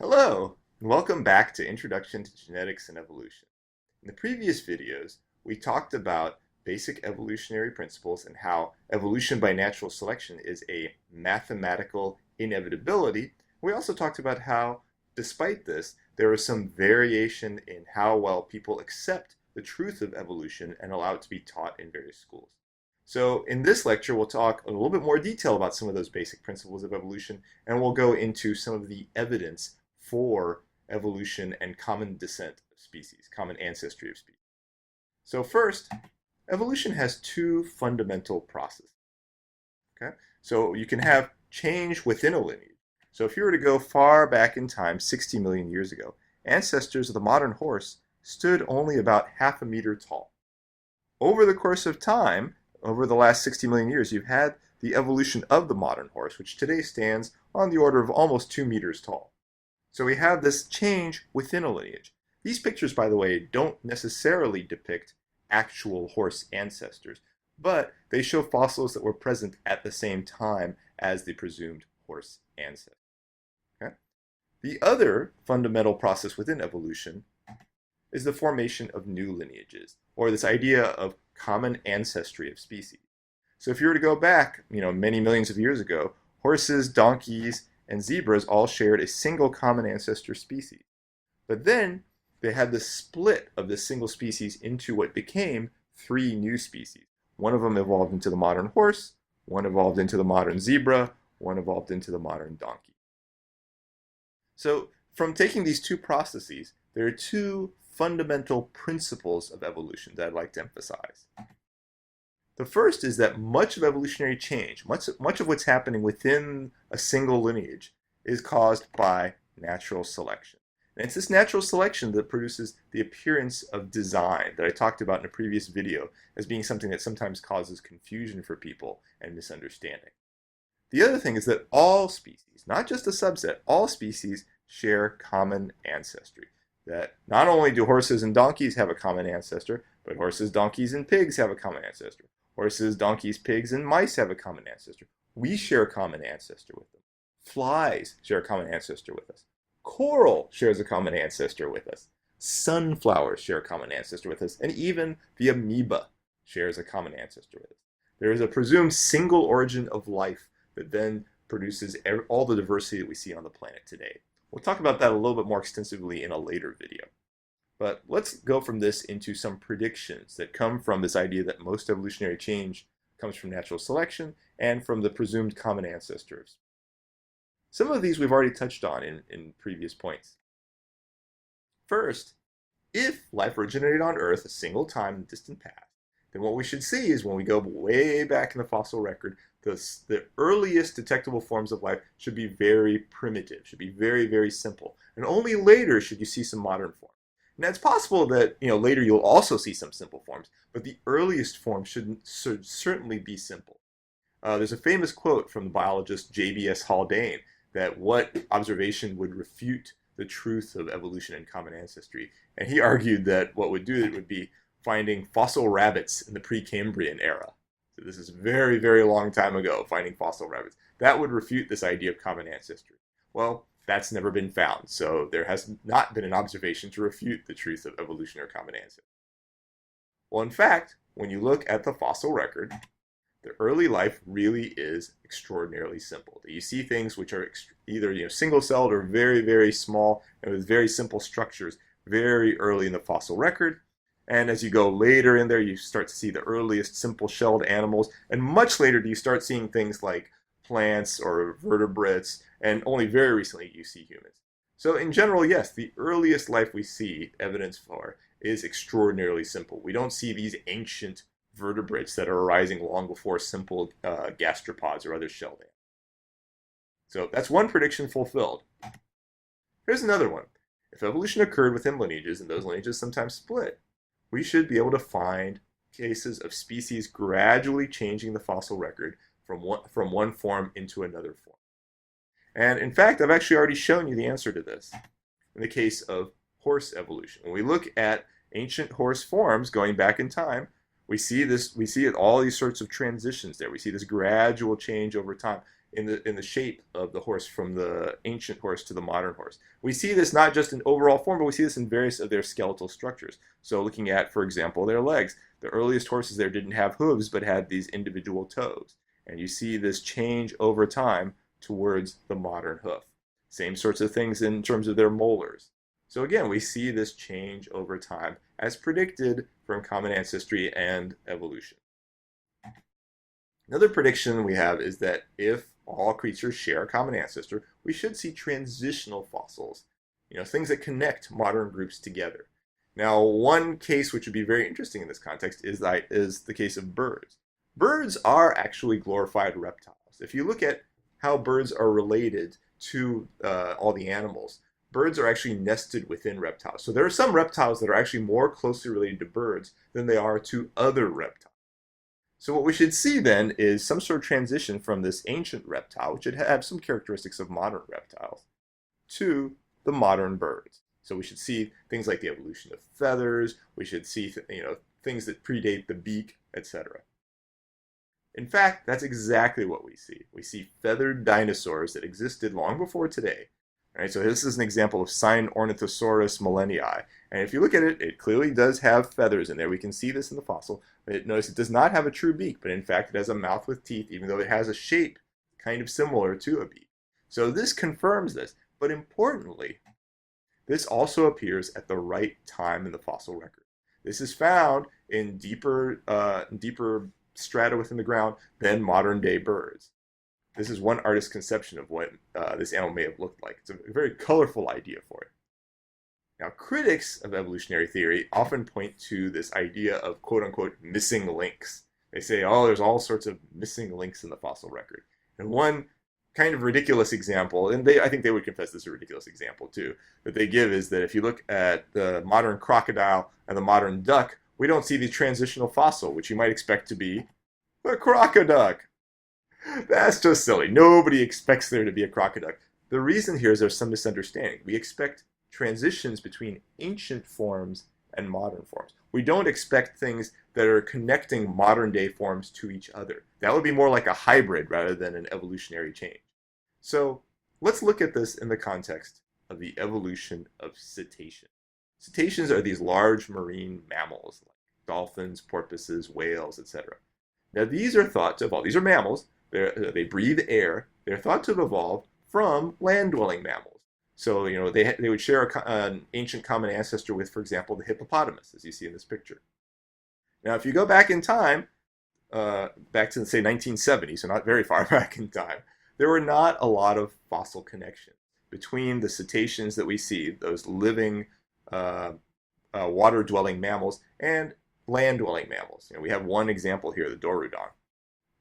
Hello, and welcome back to Introduction to Genetics and Evolution. In the previous videos, we talked about basic evolutionary principles and how evolution by natural selection is a mathematical inevitability. We also talked about how, despite this, there is some variation in how well people accept the truth of evolution and allow it to be taught in various schools. So in this lecture, we'll talk a little bit more detail about some of those basic principles of evolution, and we'll go into some of the evidence for evolution and common descent of species, common ancestry of species. So first, evolution has two fundamental processes. Okay? So you can have change within a lineage. So if you were to go far back in time, 60 million years ago, ancestors of the modern horse stood only about half a meter tall. Over the course of time, over the last 60 million years, you've had the evolution of the modern horse, which today stands on the order of almost 2 meters tall. So we have this change within a lineage. These pictures, by the way, don't necessarily depict actual horse ancestors, but they show fossils that were present at the same time as the presumed horse ancestors. Okay? The other fundamental process within evolution is the formation of new lineages, or this idea of common ancestry of species. So if you were to go back, many millions of years ago, horses, donkeys, and zebras all shared a single common ancestor species. But then they had the split of this single species into what became three new species. One of them evolved into the modern horse, one evolved into the modern zebra, one evolved into the modern donkey. So from taking these two processes, there are two fundamental principles of evolution that I'd like to emphasize. The first is that much of evolutionary change, much of what's happening within a single lineage, is caused by natural selection. And it's this natural selection that produces the appearance of design that I talked about in a previous video as being something that sometimes causes confusion for people and misunderstanding. The other thing is that all species, not just a subset, all species share common ancestry. That not only do horses and donkeys have a common ancestor, but horses, donkeys, and pigs have a common ancestor. Horses, donkeys, pigs, and mice have a common ancestor. We share a common ancestor with them. Flies share a common ancestor with us. Coral shares a common ancestor with us. Sunflowers share a common ancestor with us. And even the amoeba shares a common ancestor with us. There is a presumed single origin of life that then produces all the diversity that we see on the planet today. We'll talk about that a little bit more extensively in a later video. But let's go from this into some predictions that come from this idea that most evolutionary change comes from natural selection and from the presumed common ancestors. Some of these we've already touched on in previous points. First, if life originated on Earth a single time in the distant past, then what we should see is when we go way back in the fossil record, the earliest detectable forms of life should be very primitive, should be very, very simple. And only later should you see some modern forms. Now, it's possible that later you'll also see some simple forms, but the earliest form should certainly be simple. There's a famous quote from the biologist J.B.S. Haldane that what observation would refute the truth of evolution and common ancestry. And he argued that what would do it would be finding fossil rabbits in the Precambrian era. So this is a very, very long time ago, finding fossil rabbits. That would refute this idea of common ancestry. Well, that's never been found, so there has not been an observation to refute the truth of evolution or common ancestry. Well, in fact, when you look at the fossil record, the early life really is extraordinarily simple. You see things which are either single-celled or very, very small and with very simple structures very early in the fossil record. And as you go later in there, you start to see the earliest simple-shelled animals, and much later do you start seeing things like plants or vertebrates, and only very recently you see humans. So in general, yes, the earliest life we see evidence for is extraordinarily simple. We don't see these ancient vertebrates that are arising long before simple gastropods or other shelled animals. So that's one prediction fulfilled. Here's another one. If evolution occurred within lineages, and those lineages sometimes split, we should be able to find cases of species gradually changing the fossil record from one form into another form. And in fact, I've actually already shown you the answer to this in the case of horse evolution. When we look at ancient horse forms going back in time, we see all these sorts of transitions there. We see this gradual change over time. in the shape of the horse from the ancient horse to the modern horse. We see this not just in overall form, but we see this in various of their skeletal structures. So looking at, for example, their legs. The earliest horses there didn't have hooves, but had these individual toes. And you see this change over time towards the modern hoof. Same sorts of things in terms of their molars. So again, we see this change over time as predicted from common ancestry and evolution. Another prediction we have is that if all creatures share a common ancestor, we should see transitional fossils, things that connect modern groups together. Now, one case which would be very interesting in this context is the case of birds. Birds are actually glorified reptiles. If you look at how birds are related to all the animals, birds are actually nested within reptiles. So there are some reptiles that are actually more closely related to birds than they are to other reptiles. So what we should see then is some sort of transition from this ancient reptile, which would have some characteristics of modern reptiles, to the modern birds. So we should see things like the evolution of feathers. We should see things that predate the beak, etc. In fact, that's exactly what we see. We see feathered dinosaurs that existed long before today. All right, so this is an example of Sinornithosaurus millenniae. And if you look at it, it clearly does have feathers in there. We can see this in the fossil. Notice it does not have a true beak, but in fact it has a mouth with teeth, even though it has a shape kind of similar to a beak. So this confirms this. But importantly, this also appears at the right time in the fossil record. This is found in deeper strata within the ground than modern day birds. This is one artist's conception of what this animal may have looked like. It's a very colorful idea for it. Now, critics of evolutionary theory often point to this idea of quote-unquote missing links. They say, oh, there's all sorts of missing links in the fossil record. And one kind of ridiculous example, and I think they would confess this is a ridiculous example too, that they give is that if you look at the modern crocodile and the modern duck, we don't see the transitional fossil, which you might expect to be a crocoduck. That's just silly. Nobody expects there to be a crocoduck. The reason here is there's some misunderstanding. We expect transitions between ancient forms and modern forms. We don't expect things that are connecting modern day forms to each other. That would be more like a hybrid rather than an evolutionary change. So let's look at this in the context of the evolution of cetaceans. Cetaceans are these large marine mammals like dolphins, porpoises, whales, etc. Now these are thought to evolve. These are mammals. They breathe air. They're thought to have evolved from land-dwelling mammals. So, they would share an ancient common ancestor with, for example, the hippopotamus, as you see in this picture. Now, if you go back in time, back to, say, 1970, so not very far back in time, there were not a lot of fossil connections between the cetaceans that we see, those living water-dwelling mammals, and land-dwelling mammals. We have one example here, the Dorudon.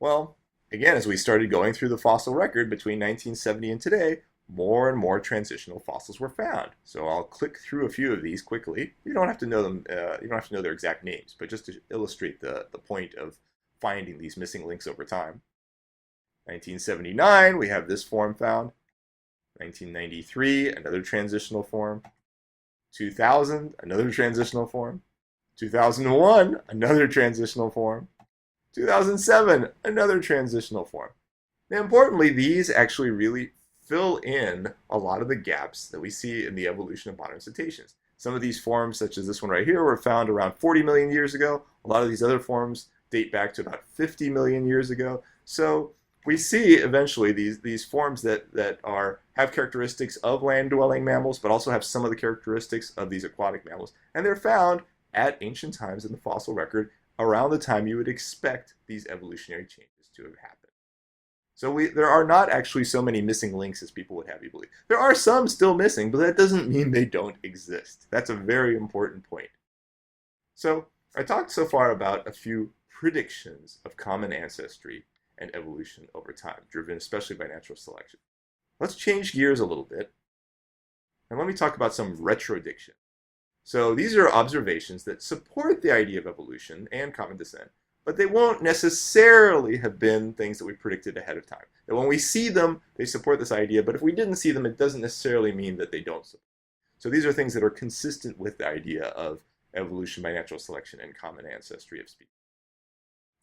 Well, again, as we started going through the fossil record between 1970 and today, more and more transitional fossils were found. So I'll click through a few of these quickly. You don't have to know them. You don't have to know their exact names, but just to illustrate the point of finding these missing links over time. 1979, we have this form found. 1993, another transitional form. 2000, another transitional form. 2001, another transitional form. 2007, another transitional form. Now, importantly, these actually really fill in a lot of the gaps that we see in the evolution of modern cetaceans. Some of these forms, such as this one right here, were found around 40 million years ago. A lot of these other forms date back to about 50 million years ago. So we see eventually these forms that have characteristics of land-dwelling mammals, but also have some of the characteristics of these aquatic mammals. And they're found at ancient times in the fossil record around the time you would expect these evolutionary changes to have happened. So there are not actually so many missing links as people would have you believe. There are some still missing, but that doesn't mean they don't exist. That's a very important point. So I talked so far about a few predictions of common ancestry and evolution over time, driven especially by natural selection. Let's change gears a little bit, and let me talk about some retrodiction. So these are observations that support the idea of evolution and common descent, but they won't necessarily have been things that we predicted ahead of time. That when we see them, they support this idea, but if we didn't see them, it doesn't necessarily mean that they don't support. So these are things that are consistent with the idea of evolution by natural selection and common ancestry of species.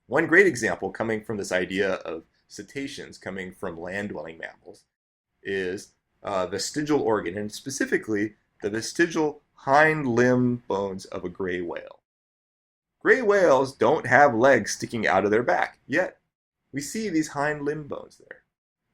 One great example coming from this idea of cetaceans coming from land-dwelling mammals is vestigial organ, and specifically the vestigial hind limb bones of a gray whale. Gray whales don't have legs sticking out of their back, yet we see these hind limb bones there.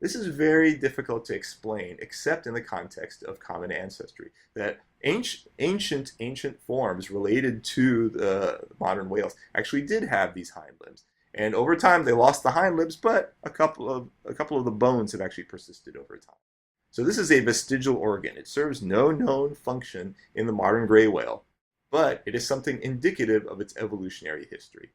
This is very difficult to explain, except in the context of common ancestry, that ancient forms related to the modern whales actually did have these hind limbs. And over time, they lost the hind limbs, but a couple of the bones have actually persisted over time. So this is a vestigial organ. It serves no known function in the modern gray whale, but it is something indicative of its evolutionary history.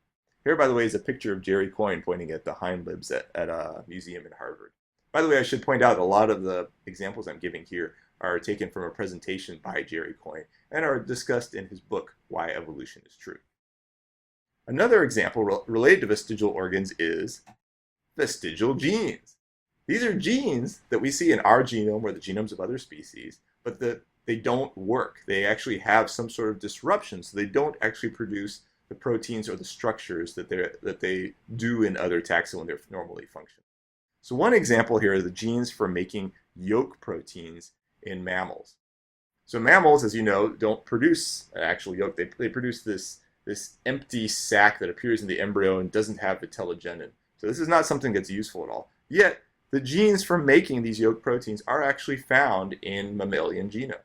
Here, by the way, is a picture of Jerry Coyne pointing at the hind limbs at a museum in Harvard. By the way, I should point out a lot of the examples I'm giving here are taken from a presentation by Jerry Coyne and are discussed in his book, Why Evolution is True. Another example related to vestigial organs is vestigial genes. These are genes that we see in our genome or the genomes of other species, but they don't work. They actually have some sort of disruption, so they don't actually produce the proteins or the structures that they do in other taxa when they're normally functioning. So one example here are the genes for making yolk proteins in mammals. So mammals, as you know, don't produce actual yolk. They produce this empty sac that appears in the embryo and doesn't have vitellogenin. So this is not something that's useful at all. Yet, the genes for making these yolk proteins are actually found in mammalian genomes.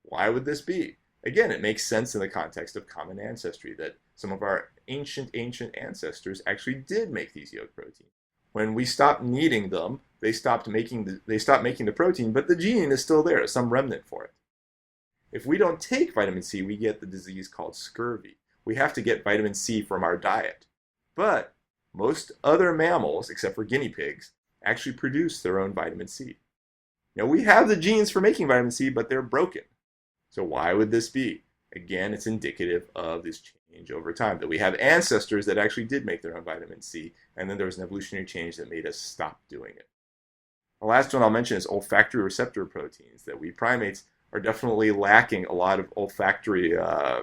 Why would this be? Again, it makes sense in the context of common ancestry that some of our ancient ancestors actually did make these yolk proteins. When we stopped needing them, they stopped making the protein, but the gene is still there, some remnant for it. If we don't take vitamin C, we get the disease called scurvy. We have to get vitamin C from our diet. But most other mammals, except for guinea pigs, actually produce their own vitamin C. Now, we have the genes for making vitamin C, but they're broken. So why would this be? Again, it's indicative of this change over time, that we have ancestors that actually did make their own vitamin C, and then there was an evolutionary change that made us stop doing it. The last one I'll mention is olfactory receptor proteins, that we primates are definitely lacking a lot of olfactory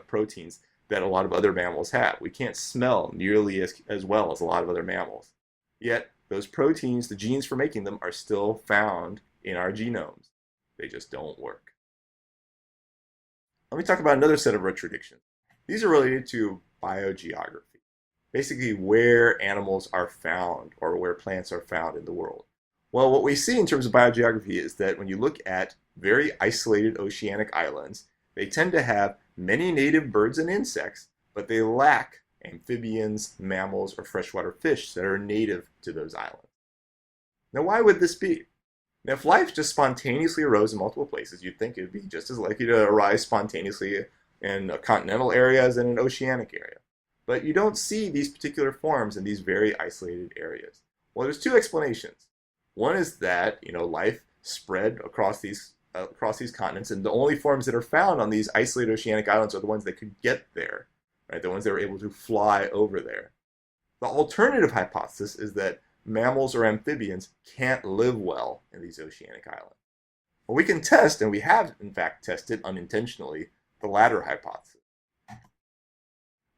proteins that a lot of other mammals have. We can't smell nearly as well as a lot of other mammals. Yet, those proteins, the genes for making them, are still found in our genomes. They just don't work. Let me talk about another set of retrodictions. These are related to biogeography, basically where animals are found or where plants are found in the world. Well, what we see in terms of biogeography is that when you look at very isolated oceanic islands, they tend to have many native birds and insects, but they lack amphibians, mammals, or freshwater fish that are native to those islands. Now, why would this be? Now, if life just spontaneously arose in multiple places, you'd think it would be just as likely to arise spontaneously in a continental area as in an oceanic area. But you don't see these particular forms in these very isolated areas. Well, there's two explanations. One is that, life spread across these continents, and the only forms that are found on these isolated oceanic islands are the ones that could get there, right? The ones that were able to fly over there. The alternative hypothesis is that mammals or amphibians can't live well in these oceanic islands. Well, we can test, and we have in fact tested unintentionally, the latter hypothesis.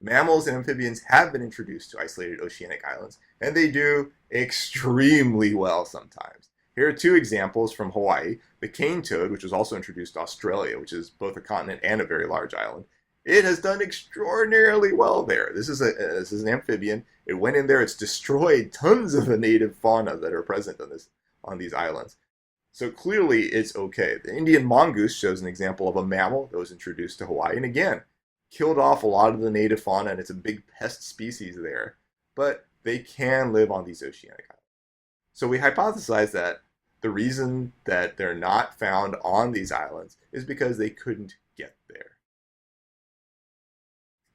Mammals and amphibians have been introduced to isolated oceanic islands, and they do extremely well sometimes. Here are two examples from Hawaii. The cane toad, which was also introduced to Australia, which is both a continent and a very large island. It has done extraordinarily well there. This is an amphibian. It went in there. It's destroyed tons of the native fauna that are present on these islands. So clearly, it's okay. The Indian mongoose shows an example of a mammal that was introduced to Hawaii, and again, killed off a lot of the native fauna, and it's a big pest species there. But they can live on these oceanic islands. So we hypothesize that the reason that they're not found on these islands is because they couldn't get there.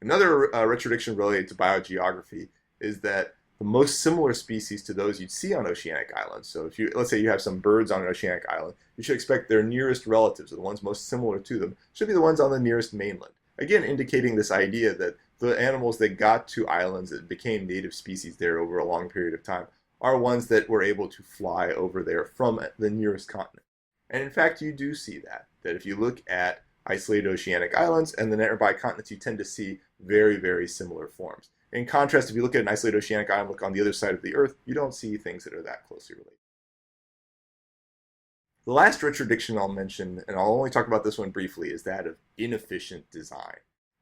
Another retrodiction related to biogeography is that the most similar species to those you'd see on oceanic islands. So if let's say you have some birds on an oceanic island, you should expect their nearest relatives, or the ones most similar to them, should be the ones on the nearest mainland. Again, indicating this idea that the animals that got to islands that became native species there over a long period of time are ones that were able to fly over there from the nearest continent. And in fact, you do see that if you look at isolated oceanic islands and the nearby continents, you tend to see very, very similar forms. In contrast, if you look at an isolated oceanic island, look on the other side of the Earth, you don't see things that are that closely related. The last retrodiction I'll mention, and I'll only talk about this one briefly, is that of inefficient design.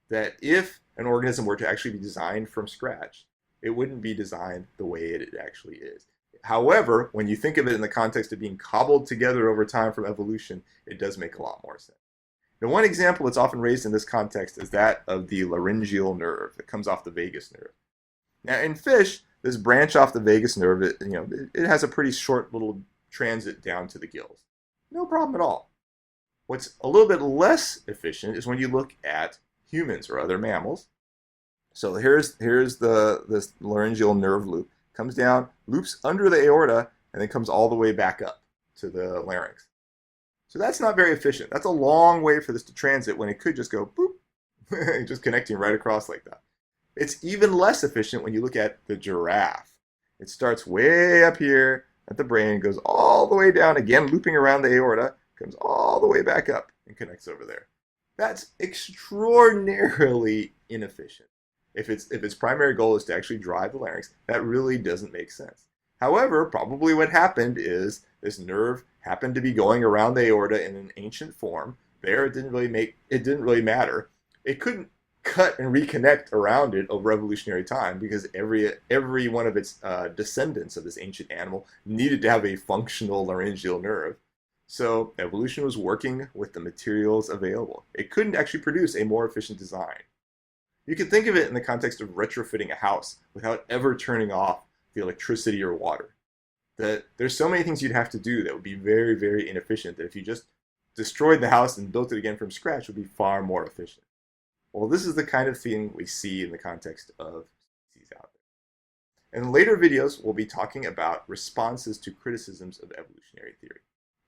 That if an organism were to actually be designed from scratch, it wouldn't be designed the way it actually is. However, when you think of it in the context of being cobbled together over time from evolution, it does make a lot more sense. Now, one example that's often raised in this context is that of the laryngeal nerve that comes off the vagus nerve. Now, in fish, this branch off the vagus nerve, it has a pretty short little transit down to the gills. No problem at all. What's a little bit less efficient is when you look at humans or other mammals. So here's this laryngeal nerve loop. Comes down, loops under the aorta, and then comes all the way back up to the larynx. So that's not very efficient. That's a long way for this to transit when it could just go boop, just connecting right across like that. It's even less efficient when you look at the giraffe. It starts way up here at the brain, goes all the way down, again looping around the aorta, comes all the way back up and connects over there. That's extraordinarily inefficient. If its primary goal is to actually drive the larynx, that really doesn't make sense. However, probably what happened is this nerve happened to be going around the aorta in an ancient form. There, it didn't really matter. It couldn't cut and reconnect around it over evolutionary time because every one of its descendants of this ancient animal needed to have a functional laryngeal nerve. So evolution was working with the materials available. It couldn't actually produce a more efficient design. You can think of it in the context of retrofitting a house without ever turning off the electricity or water. That there's so many things you'd have to do that would be very, very inefficient that if you just destroyed the house and built it again from scratch would be far more efficient. Well, this is the kind of thing we see in the context of species out there. In later videos, we'll be talking about responses to criticisms of evolutionary theory.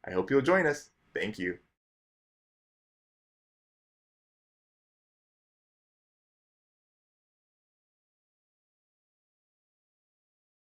I hope you'll join us. Thank you.